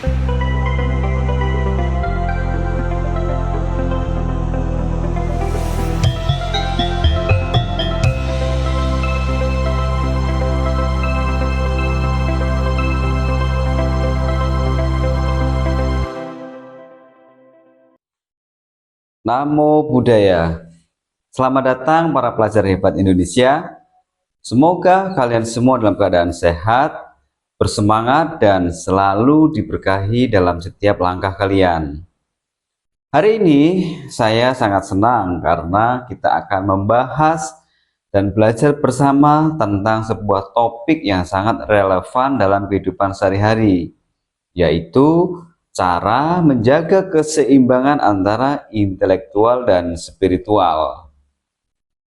Namo Buddhaya. Selamat datang para pelajar hebat Indonesia. Semoga kalian semua dalam keadaan sehat, bersemangat, dan selalu diberkahi dalam setiap langkah kalian. Hari ini saya sangat senang karena kita akan membahas dan belajar bersama tentang sebuah topik yang sangat relevan dalam kehidupan sehari-hari, yaitu cara menjaga keseimbangan antara intelektual dan spiritual.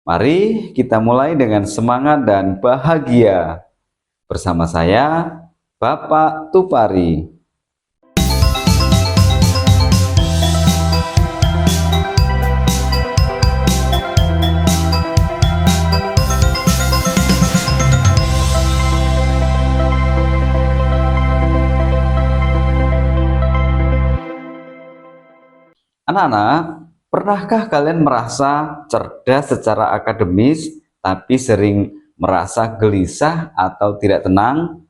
Mari kita mulai dengan semangat dan bahagia. Bersama saya, Bapak Tupari. Anak-anak, pernahkah kalian merasa cerdas secara akademis, tapi sering merasa gelisah atau tidak tenang?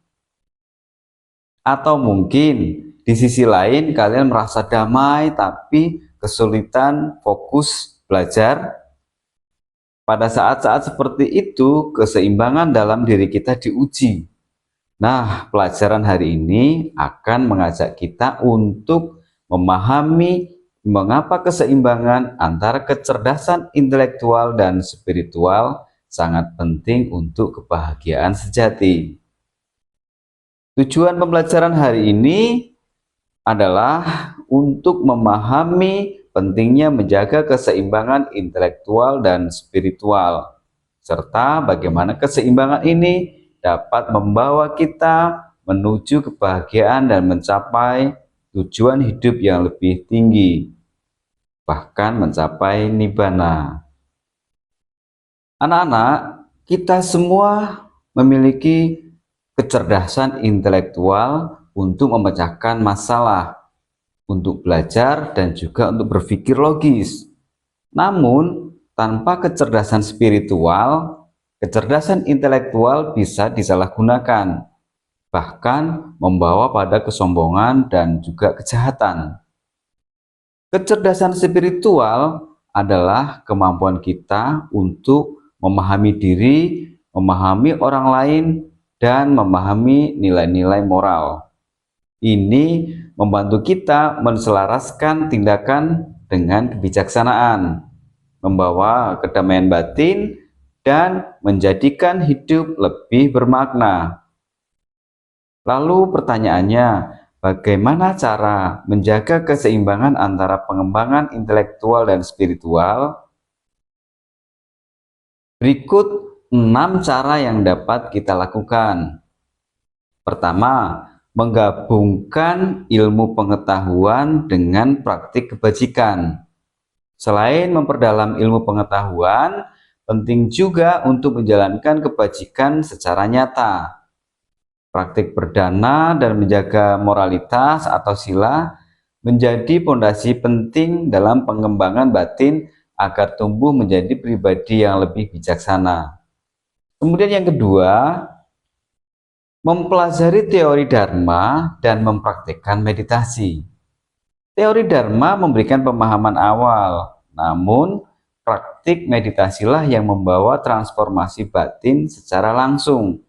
Atau mungkin di sisi lain kalian merasa damai, tapi kesulitan fokus belajar? Pada saat-saat seperti itu, keseimbangan dalam diri kita diuji. Nah, pelajaran hari ini akan mengajak kita untuk memahami mengapa keseimbangan antara kecerdasan intelektual dan spiritual sangat penting untuk kebahagiaan sejati. Tujuan pembelajaran hari ini adalah untuk memahami pentingnya menjaga keseimbangan intelektual dan spiritual, serta bagaimana keseimbangan ini dapat membawa kita menuju kebahagiaan dan mencapai tujuan hidup yang lebih tinggi, bahkan mencapai nibbana. Anak-anak, kita semua memiliki kecerdasan intelektual untuk memecahkan masalah, untuk belajar, dan juga untuk berpikir logis. Namun, tanpa kecerdasan spiritual, kecerdasan intelektual bisa disalahgunakan, bahkan membawa pada kesombongan dan juga kejahatan. Kecerdasan spiritual adalah kemampuan kita untuk memahami diri, memahami orang lain, dan memahami nilai-nilai moral. Ini membantu kita menselaraskan tindakan dengan kebijaksanaan, membawa kedamaian batin, dan menjadikan hidup lebih bermakna. Lalu pertanyaannya, bagaimana cara menjaga keseimbangan antara pengembangan intelektual dan spiritual? Berikut 6 cara yang dapat kita lakukan. Pertama, menggabungkan ilmu pengetahuan dengan praktik kebajikan. Selain memperdalam ilmu pengetahuan, penting juga untuk menjalankan kebajikan secara nyata. Praktik berdana dan menjaga moralitas atau sila menjadi fondasi penting dalam pengembangan batin agar tumbuh menjadi pribadi yang lebih bijaksana. Kemudian yang kedua, mempelajari teori Dharma dan mempraktikkan meditasi. Teori Dharma memberikan pemahaman awal, namun praktik meditasilah yang membawa transformasi batin secara langsung.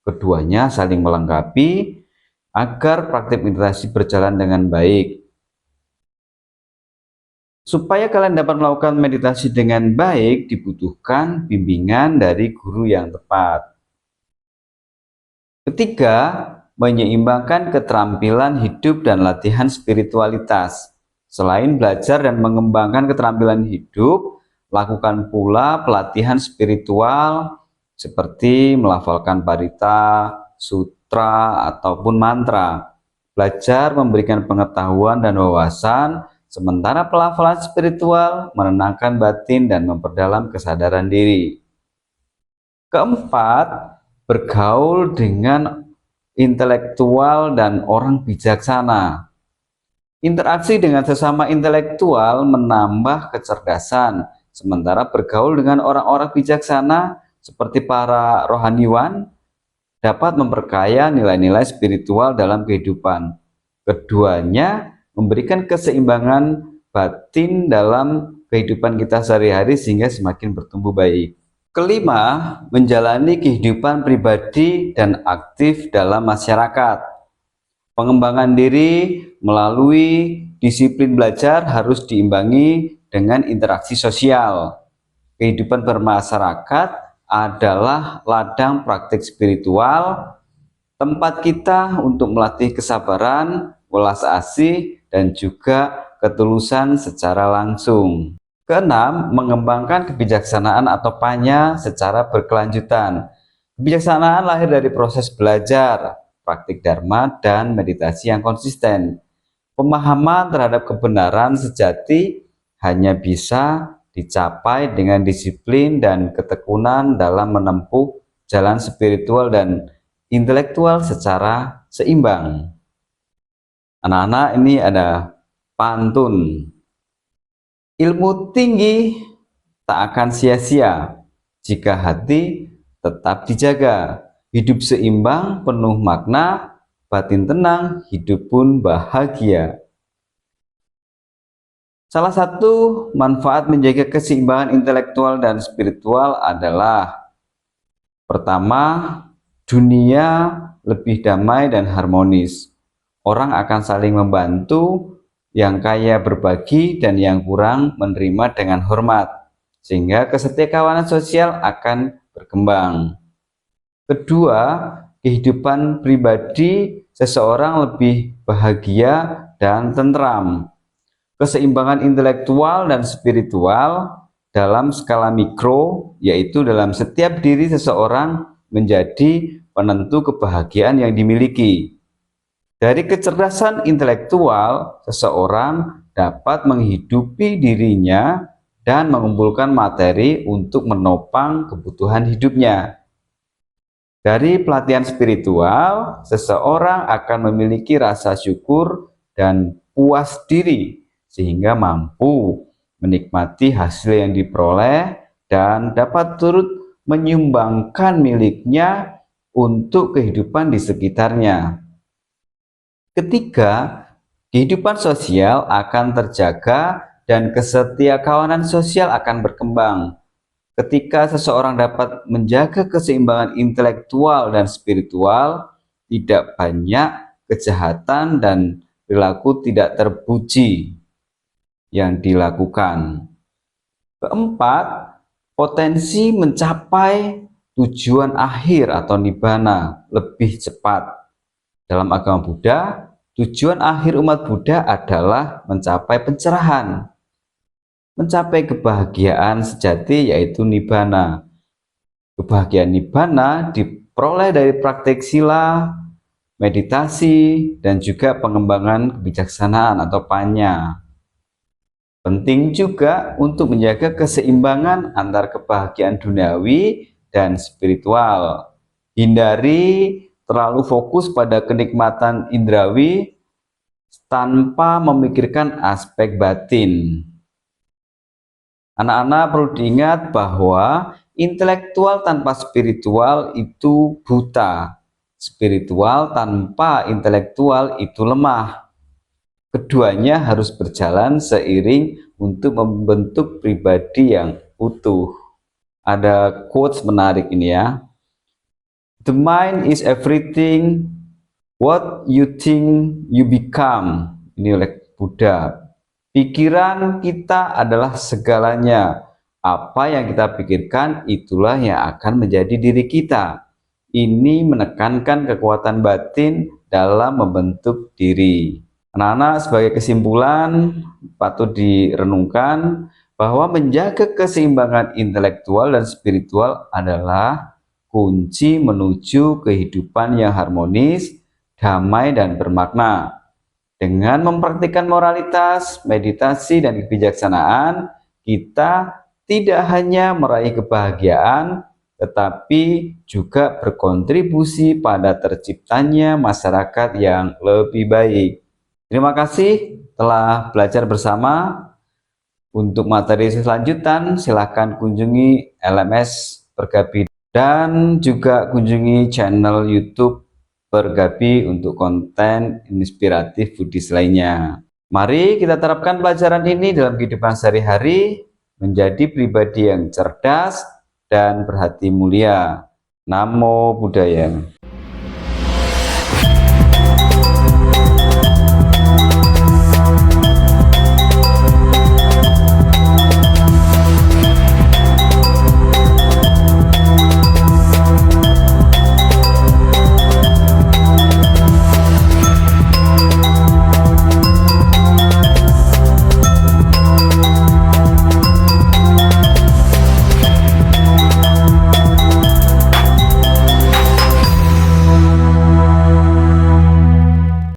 Keduanya saling melengkapi agar praktik meditasi berjalan dengan baik. Supaya kalian dapat melakukan meditasi dengan baik, dibutuhkan bimbingan dari guru yang tepat. Ketiga, menyeimbangkan keterampilan hidup dan latihan spiritualitas. Selain belajar dan mengembangkan keterampilan hidup, lakukan pula pelatihan spiritual seperti melafalkan parita, sutra, ataupun mantra. Belajar memberikan pengetahuan dan wawasan, sementara pelafalan spiritual menenangkan batin dan memperdalam kesadaran diri. Keempat, bergaul dengan intelektual dan orang bijaksana. Interaksi dengan sesama intelektual menambah kecerdasan, sementara bergaul dengan orang-orang bijaksana seperti para rohaniwan dapat memperkaya nilai-nilai spiritual dalam kehidupan. Keduanya memberikan keseimbangan batin dalam kehidupan kita sehari-hari sehingga semakin bertumbuh baik. Kelima, menjalani kehidupan pribadi dan aktif dalam masyarakat. Pengembangan diri melalui disiplin belajar harus diimbangi dengan interaksi sosial. Kehidupan bermasyarakat adalah ladang praktik spiritual, tempat kita untuk melatih kesabaran, welas asih, dan juga ketulusan secara langsung. Keenam, mengembangkan kebijaksanaan atau panya secara berkelanjutan. Kebijaksanaan lahir dari proses belajar, praktik dharma, dan meditasi yang konsisten. Pemahaman terhadap kebenaran sejati hanya bisa dicapai dengan disiplin dan ketekunan dalam menempuh jalan spiritual dan intelektual secara seimbang. Anak-anak, ini ada pantun. Ilmu tinggi tak akan sia-sia jika hati tetap dijaga. Hidup seimbang, penuh makna, batin tenang, hidup pun bahagia. Salah satu manfaat menjaga keseimbangan intelektual dan spiritual adalah: pertama, dunia lebih damai dan harmonis. Orang akan saling membantu, yang kaya berbagi dan yang kurang menerima dengan hormat, sehingga kesetiakawanan sosial akan berkembang. Kedua, kehidupan pribadi seseorang lebih bahagia dan tentram. Keseimbangan intelektual dan spiritual dalam skala mikro, yaitu dalam setiap diri seseorang, menjadi penentu kebahagiaan yang dimiliki. Dari kecerdasan intelektual, seseorang dapat menghidupi dirinya dan mengumpulkan materi untuk menopang kebutuhan hidupnya. Dari pelatihan spiritual, seseorang akan memiliki rasa syukur dan puas diri, sehingga mampu menikmati hasil yang diperoleh dan dapat turut menyumbangkan miliknya untuk kehidupan di sekitarnya. Ketiga, kehidupan sosial akan terjaga dan kesetiakawanan sosial akan berkembang. Ketika seseorang dapat menjaga keseimbangan intelektual dan spiritual, tidak banyak kejahatan dan perilaku tidak terpuji yang dilakukan. Keempat, potensi mencapai tujuan akhir atau nibbana lebih cepat. Dalam agama Buddha, tujuan akhir umat Buddha adalah mencapai pencerahan, mencapai kebahagiaan sejati, yaitu nibbana. Kebahagiaan nibbana diperoleh dari praktik sila, meditasi, dan juga pengembangan kebijaksanaan atau panya. Penting juga untuk menjaga keseimbangan antar kebahagiaan duniawi dan spiritual. Hindari terlalu fokus pada kenikmatan indrawi tanpa memikirkan aspek batin. Anak-anak perlu diingat bahwa intelektual tanpa spiritual itu buta. Spiritual tanpa intelektual itu lemah. Keduanya harus berjalan seiring untuk membentuk pribadi yang utuh. Ada quotes menarik ini ya. The mind is everything, what you think you become. Ini oleh Buddha. Pikiran kita adalah segalanya. Apa yang kita pikirkan, itulah yang akan menjadi diri kita. Ini menekankan kekuatan batin dalam membentuk diri. Anak-anak, sebagai kesimpulan, patut direnungkan bahwa menjaga keseimbangan intelektual dan spiritual adalah kunci menuju kehidupan yang harmonis, damai, dan bermakna. Dengan mempraktikkan moralitas, meditasi, dan kebijaksanaan, kita tidak hanya meraih kebahagiaan, tetapi juga berkontribusi pada terciptanya masyarakat yang lebih baik. Terima kasih telah belajar bersama. Untuk materi selanjutan, silahkan kunjungi LMS Pergabi dan juga kunjungi channel YouTube Pergabi untuk konten inspiratif Buddhis lainnya. Mari kita terapkan pelajaran ini dalam kehidupan sehari-hari, menjadi pribadi yang cerdas dan berhati mulia. Namo Buddhaya.